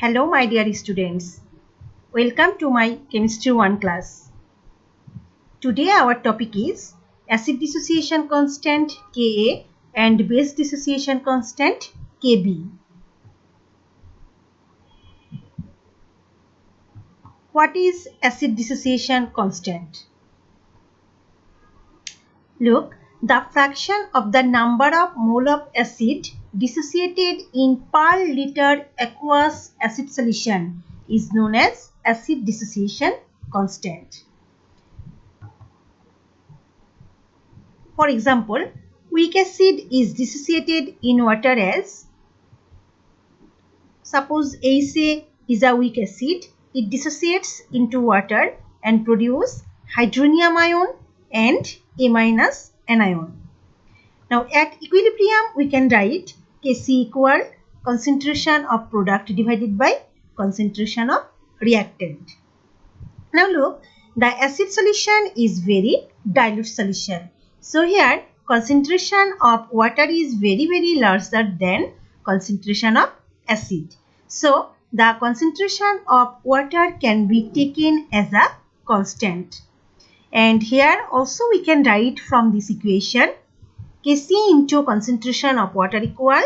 Hello my dear students, welcome to my Chemistry 1 class. Today our topic is acid dissociation constant Ka and base dissociation constant Kb. What is acid dissociation constant? Look, the fraction of the number of mole of acid dissociated in per liter aqueous acid solution is known as acid dissociation constant. For example, weak acid is dissociated in water as, suppose ACA is a weak acid, it dissociates into water and produces hydronium ion and A minus anion. Now at equilibrium we can write Kc equal concentration of product divided by concentration of reactant. Now look, the acid solution is very dilute solution. So here concentration of water is very larger than concentration of acid. So the concentration of water can be taken as a constant. And here also we can write from this equation Kc into concentration of water equal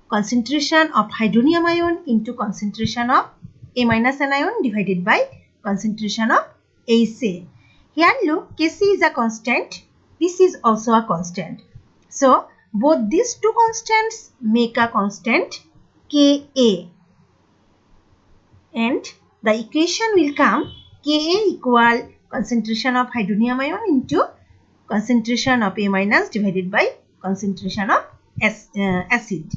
concentration of hydronium ion into concentration of A minus anion divided by concentration of ACA. Here look, Kc is a constant, this is also a constant. So both these two constants make a constant Ka. And the equation will come Ka equal concentration of hydronium ion into concentration of A minus divided by concentration of acid.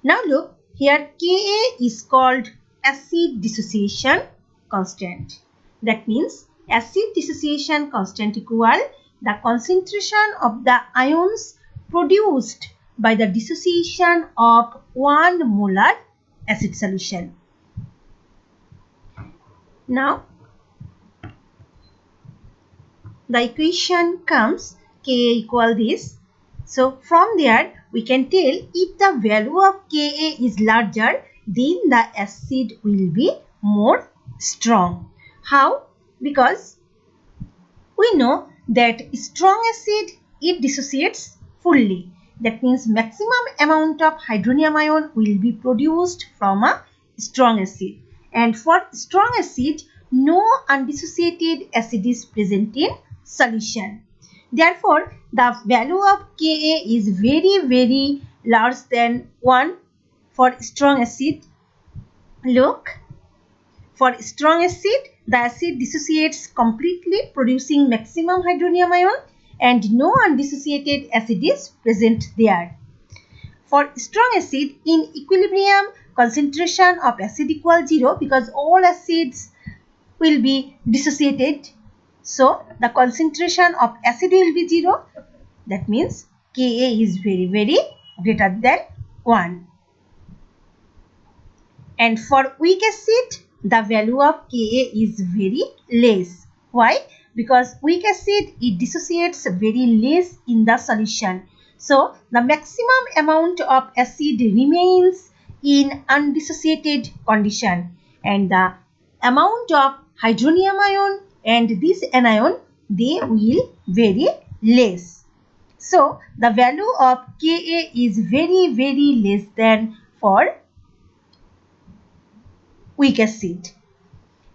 Now look, here Ka is called acid dissociation constant. That means acid dissociation constant equal the concentration of the ions produced by the dissociation of 1 molar acid solution. Now the equation comes Ka equal this. So from there we can tell if the value of Ka is larger, then the acid will be more strong. How? Because we know that strong acid, it dissociates fully. That means maximum amount of hydronium ion will be produced from a strong acid. And for strong acid, no undissociated acid is present in solution. Therefore, the value of Ka is very large than 1 for strong acid. Look, for strong acid, the acid dissociates completely, producing maximum hydronium ion and no undissociated acid is present there. For strong acid, in equilibrium, concentration of acid equals 0 because all acids will be dissociated. So the concentration of acid will be 0. That means Ka is very greater than 1. And for weak acid, the value of Ka is very less. Why? Because weak acid, it dissociates very less in the solution. So the maximum amount of acid remains in undissociated condition and the amount of hydronium ion and this anion, they will vary less. So the value of Ka is very less than for weak acid.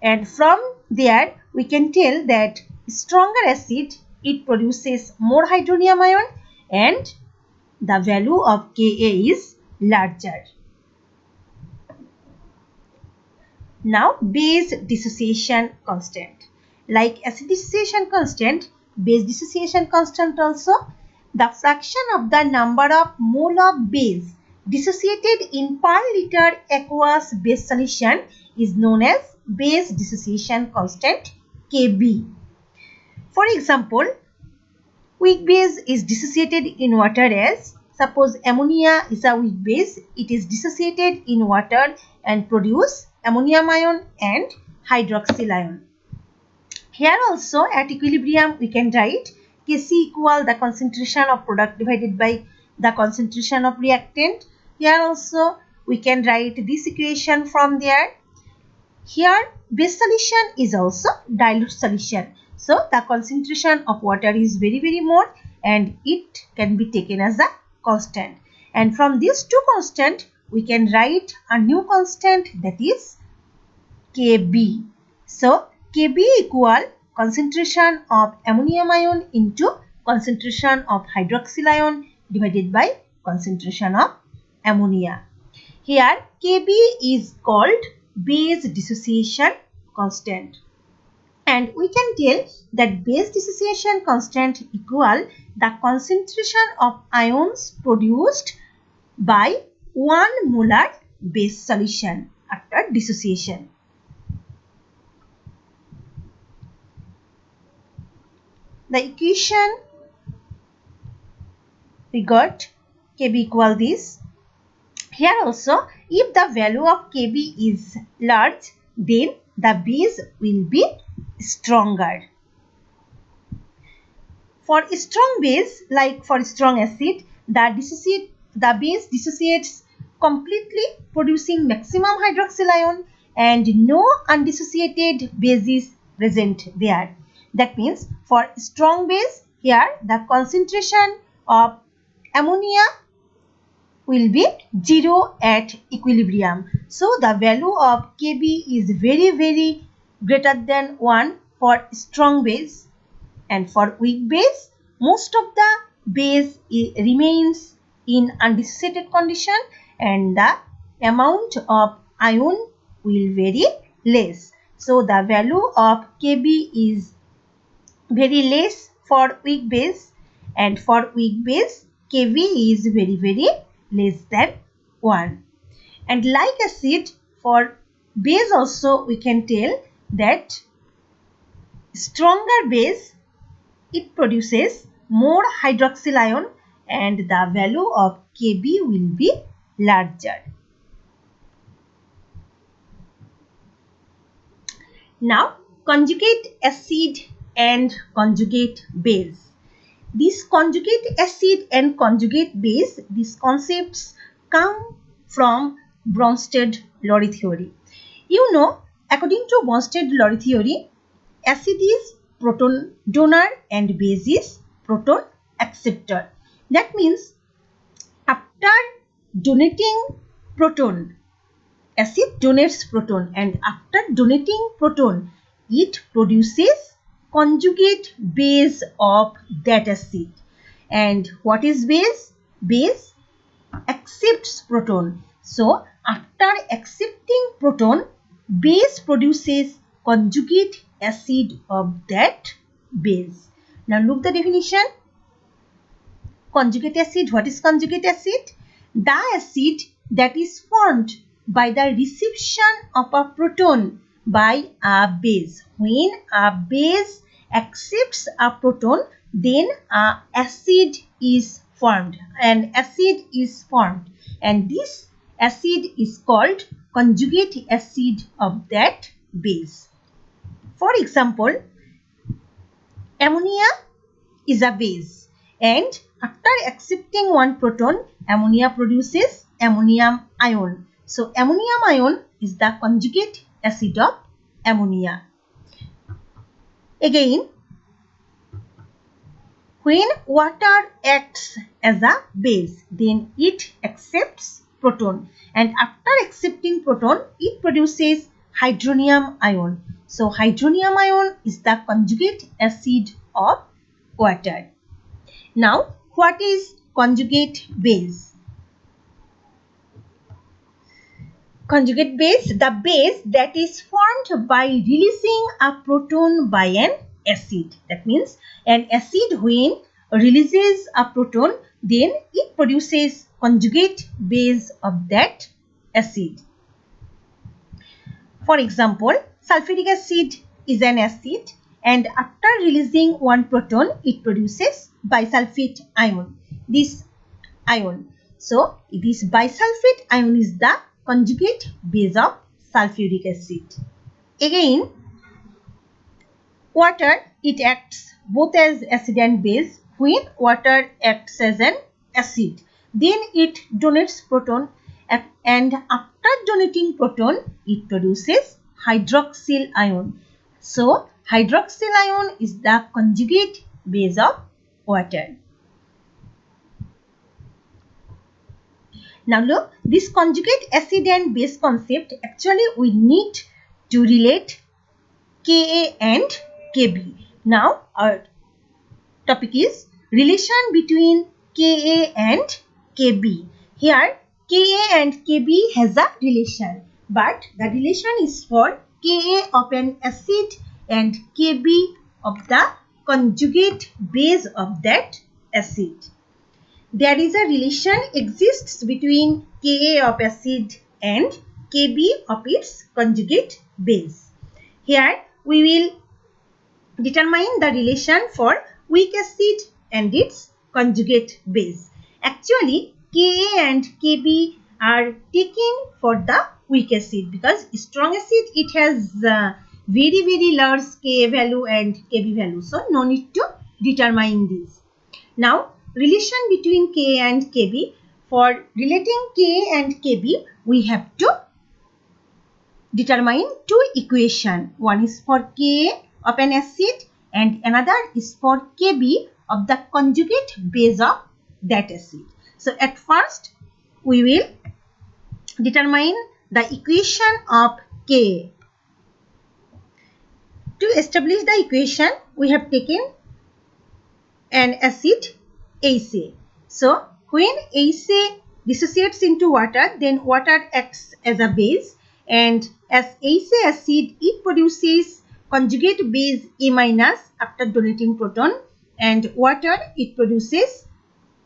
And from there we can tell that stronger acid, it produces more hydronium ion and the value of Ka is larger. Now base dissociation constant. Like acid dissociation constant, base dissociation constant also, the fraction of the number of mole of base dissociated in per liter aqueous base solution is known as base dissociation constant Kb. For example, weak base is dissociated in water as, suppose ammonia is a weak base, it is dissociated in water and produce ammonium ion and hydroxyl ion. Here also at equilibrium we can write Kc equal the concentration of product divided by the concentration of reactant. Here also we can write this equation from there. Here base solution is also dilute solution. So the concentration of water is very more and it can be taken as a constant. And from these two constants we can write a new constant, that is Kb. So Kb equal concentration of ammonium ion into concentration of hydroxyl ion divided by concentration of ammonia. Here Kb is called base dissociation constant, and we can tell that base dissociation constant equal the concentration of ions produced by 1 molar base solution after dissociation. The equation we got Kb equal this. Here also, if the value of Kb is large, then the base will be stronger. For strong base, like for strong acid, the base dissociates completely, producing maximum hydroxyl ion, and no undissociated base is present there. That means for strong base, here the concentration of ammonia will be 0 at equilibrium. So the value of Kb is very greater than 1 for strong base, and for weak base most of the base remains in undissociated condition and the amount of ion will vary less. So the value of Kb is very less for weak base, and for weak base Kb is very less than 1. And like acid, for base also we can tell that stronger base, it produces more hydroxyl ion and the value of Kb will be larger. Now conjugate acid and conjugate base. This conjugate acid and conjugate base, these concepts come from Bronsted-Lowry theory. You know, according to Bronsted-Lowry theory, acid is proton donor and base is proton acceptor. That means after donating proton, acid donates proton, and after donating proton, it produces conjugate base of that acid. And what is base? Base accepts proton. So after accepting proton, base produces conjugate acid of that base. Now look the definition. Conjugate acid. What is conjugate acid? The acid that is formed by the reception of a proton by a base. When a base accepts a proton, then a acid is formed. And this acid is called conjugate acid of that base. For example, ammonia is a base, and after accepting one proton, ammonia produces ammonium ion. So ammonium ion is the conjugate acid of ammonia. Again, when water acts as a base, then it accepts proton, and after accepting proton, it produces hydronium ion. So hydronium ion is the conjugate acid of water. Now, what is conjugate base? Conjugate base, the base that is formed by releasing a proton by an acid. That means an acid when releases a proton, then it produces conjugate base of that acid. For example, sulfuric acid is an acid, and after releasing one proton, it produces bisulfite ion. This ion. So this bisulfite ion is the conjugate base of sulfuric acid. Again, water, it acts both as acid and base. When water acts as an acid, then it donates proton, and after donating proton, it produces hydroxyl ion. So, hydroxyl ion is the conjugate base of water. Now look, this conjugate acid and base concept, actually we need to relate Ka and Kb. Now our topic is relation between Ka and Kb. Here Ka and Kb has a relation, but the relation is for Ka of an acid and Kb of the conjugate base of that acid. There is a relation exists between Ka of acid and Kb of its conjugate base. Here we will determine the relation for weak acid and its conjugate base. Actually, Ka and Kb are taken for the weak acid because strong acid it has very large Ka value and Kb value. So, no need to determine this. Now, relation between Ka and Kb. For relating Ka and Kb, we have to determine two equations. One is for Ka of an acid and another is for Kb of the conjugate base of that acid. So, at first, we will determine the equation of Ka. To establish the equation, we have taken an acid ACA. So, when ACA dissociates into water, then water acts as a base, and as ACA acid, it produces conjugate base A minus after donating proton, and water it produces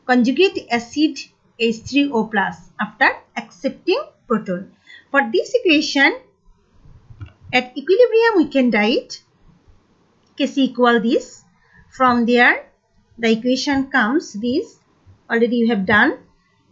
conjugate acid H3O plus after accepting proton. For this equation, at equilibrium we can write Kc equal this. From there, the equation comes this, already you have done,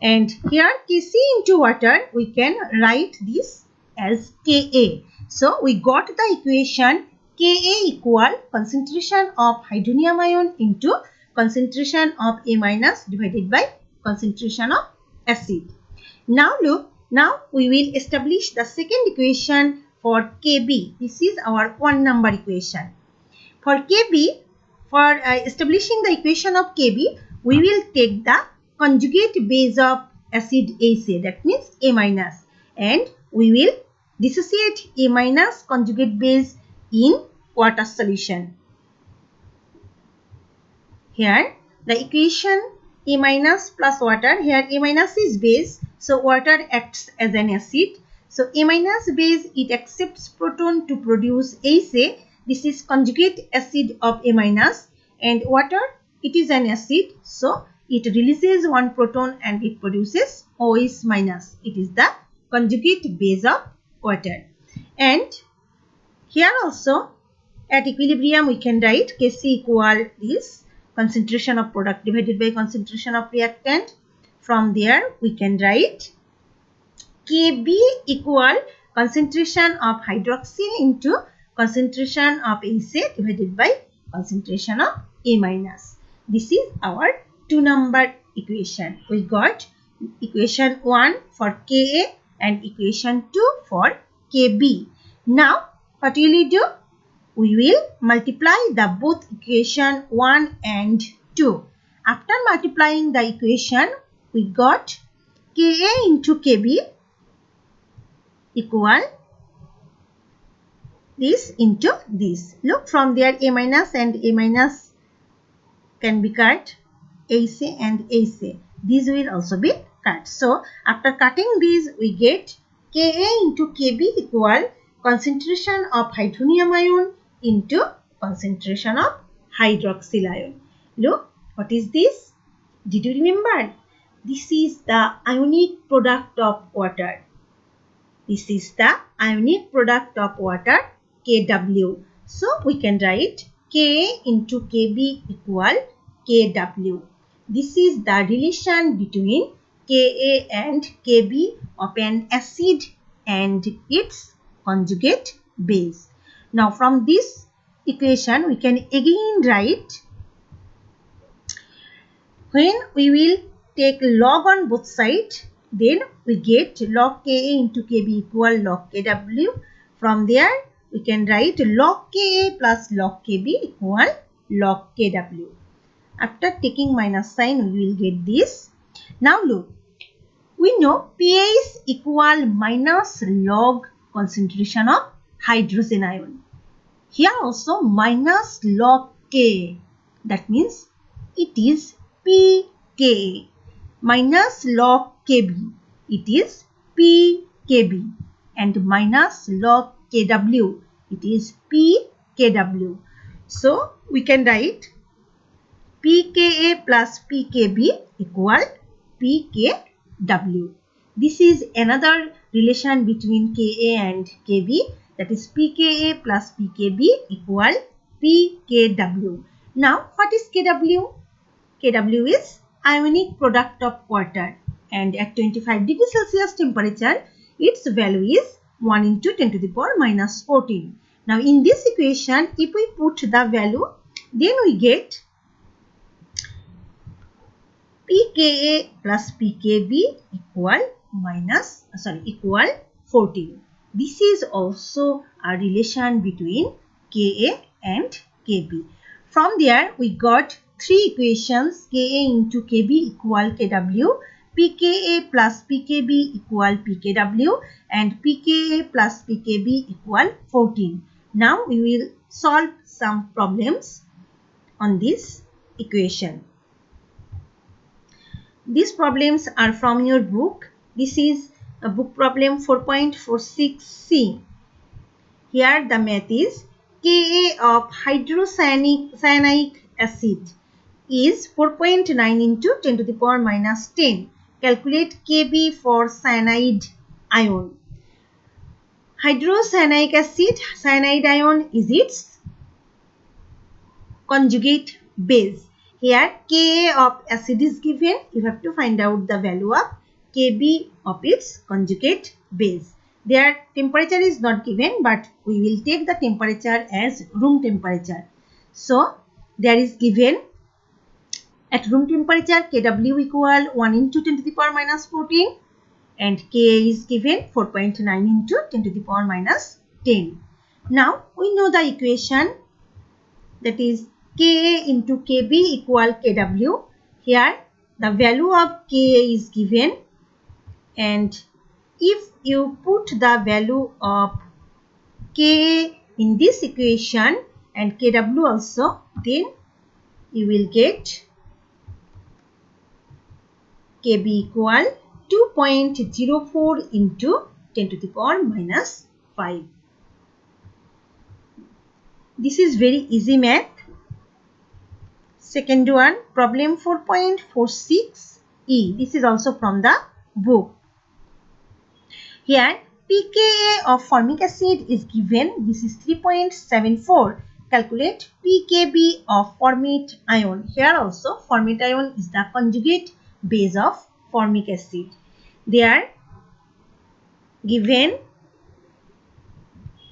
and here Kc into water we can write this as Ka. So we got the equation Ka equal concentration of hydronium ion into concentration of A minus divided by concentration of acid. Now look, now we will establish the second equation for Kb. This is our 1 number equation. For Kb, for establishing the equation of Kb, we will take the conjugate base of acid ACA, that means A minus, and we will dissociate A minus conjugate base in water solution. Here the equation A minus plus water, here A minus is base, so water acts as an acid. So A minus base, it accepts proton to produce ACA. This is conjugate acid of A minus, and water it is an acid, so it releases one proton and it produces OH minus. It is the conjugate base of water. And here also at equilibrium we can write Kc equal this concentration of product divided by concentration of reactant. From there we can write Kb equal concentration of hydroxyl into concentration of ACA divided by concentration of A minus. This is our 2 number equation. We got equation 1 for Ka and equation 2 for Kb. Now what will we do? We will multiply the both equation 1 and 2. After multiplying the equation, we got Ka into Kb equal this into this. Look, from there A minus and A minus can be cut, AC and AC. These will also be cut. So, after cutting these, we get Ka into Kb equal concentration of hydronium ion into concentration of hydroxyl ion. Look, what is this? Did you remember? This is the ionic product of water. This is the ionic product of water, Kw. So, we can write Ka into Kb equal Kw. This is the relation between Ka and Kb of an acid and its conjugate base. Now, from this equation, we can again write, when we will take log on both sides, then we get log Ka into Kb equal log Kw. From there, we can write log Ka plus log Kb equal log Kw. After taking minus sign, we will get this. Now look, we know Pa is equal minus log concentration of hydrogen ion. Here also minus log K. That means it is pKa minus log Kb. It is pKb and minus log Kw. It is pKw. So we can write pKa plus pKb equal pKw. This is another relation between Ka and Kb, that is pKa plus pKb equal pKw. Now what is Kw? Kw is ionic product of water, and at 25 degrees Celsius temperature its value is 1 into 10 to the power minus 14. Now in this equation, if we put the value, then we get pKa plus pKb equal 14. This is also a relation between Ka and Kb. From there, we got three equations: Ka into Kb equal Kw, pKa plus pKb equal pKw, and pKa plus pKb equal 14. Now we will solve some problems on this equation. These problems are from your book. This is a book problem 4.46c. Here the math is Ka of hydrocyanic acid is 4.9 into 10 to the power minus 10. Calculate Kb for cyanide ion. Hydrocyanic acid, cyanide ion is its conjugate base. Here Ka of acid is given. You have to find out the value of Kb of its conjugate base. Their temperature is not given, but we will take the temperature as room temperature. So there is given at room temperature Kw equal 1 into 10 to the power minus 14 and Ka is given 4.9 into 10 to the power minus 10. Now we know the equation, that is Ka into Kb equal Kw. Here the value of Ka is given, and if you put the value of Ka in this equation and Kw also, then you will get Kb equal 2.04 into 10 to the power minus 5. This is very easy math. Second one, problem 4.46e. This is also from the book. Here pKa of formic acid is given. This is 3.74. Calculate pKb of formate ion. Here also formate ion is the conjugate base of formic acid. They are given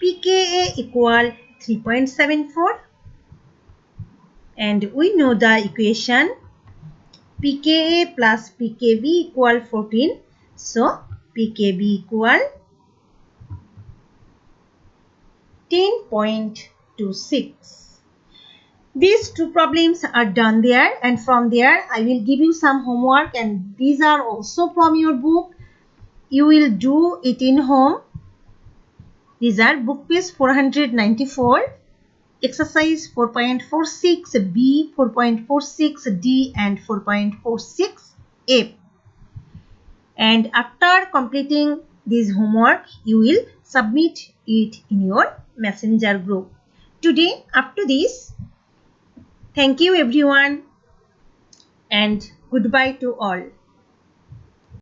pKa equal 3.74 and we know the equation pKa plus pKb equal 14. So pKb equal 10.26. These two problems are done there, and from there I will give you some homework, and these are also from your book. You will do it in home. These are book page 494, exercise 4.46b, 4.46d and 4.46f. And after completing this homework, you will submit it in your messenger group. Today, up to this, thank you everyone and goodbye to all.